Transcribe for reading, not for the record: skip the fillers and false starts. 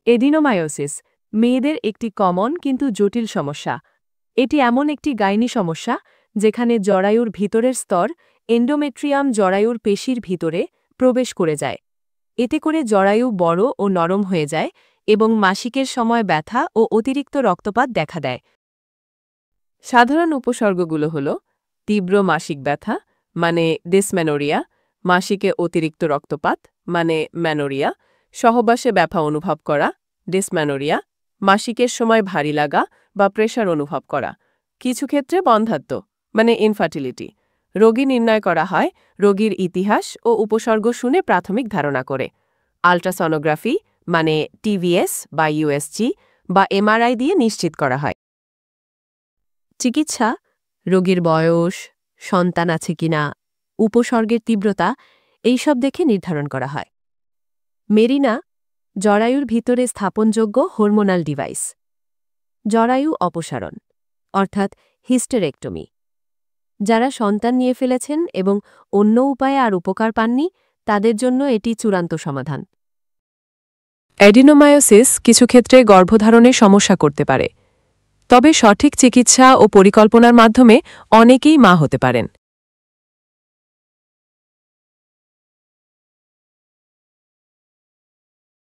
এডিনোমায়োসিস মেয়েদের একটি কমন কিন্তু জটিল সমস্যা। এটি এমন একটি গাইনি সমস্যা যেখানে জরায়ুর ভিতরের স্তর এন্ডোমেট্রিয়াম জরায়ুর পেশির ভিতরে প্রবেশ করে যায়। এতে করে জরায়ু বড় ও নরম হয়ে যায় এবং মাসিকের সময় ব্যথা ও অতিরিক্ত রক্তপাত দেখা দেয়। সাধারণ উপসর্গগুলো হল তীব্র মাসিক ব্যথা মানে ডিসমেনোরিয়া, মাসিকে অতিরিক্ত রক্তপাত মানে ম্যানোরিয়া, সহবাসে ব্যথা অনুভব করা ডিসম্যানোরিয়া, মাসিকের সময় ভারী লাগা বা প্রেশার অনুভব করা, কিছু ক্ষেত্রে বন্ধ্যাত্ব মানে ইনফার্টিলিটি। রোগী নির্ণয় করা হয় রোগীর ইতিহাস ও উপসর্গ শুনে প্রাথমিক ধারণা করে। আল্ট্রাসনোগ্রাফি মানে টিভিএস বা ইউএসজি বা এমআরআই দিয়ে নিশ্চিত করা হয়। চিকিৎসা রোগীর বয়স, সন্তান আছে কিনা, উপসর্গের তীব্রতা এইসব দেখে নির্ধারণ করা হয়। মেরিনা জরায়ুর ভিতরে স্থাপনযোগ্য হরমোনাল ডিভাইস। জরায়ু অপসারণ অর্থাৎ হিস্টেরেক্টমি। যারা সন্তান নিয়ে ফেলেছেন এবং অন্য উপায়ে আর উপকার পাননি তাদের জন্য এটি চূড়ান্ত সমাধান। এডিনোমায়োসিস কিছু ক্ষেত্রে গর্ভধারণে সমস্যা করতে পারে, তবে সঠিক চিকিৎসা ও পরিকল্পনার মাধ্যমে অনেকেই মা হতে পারেন।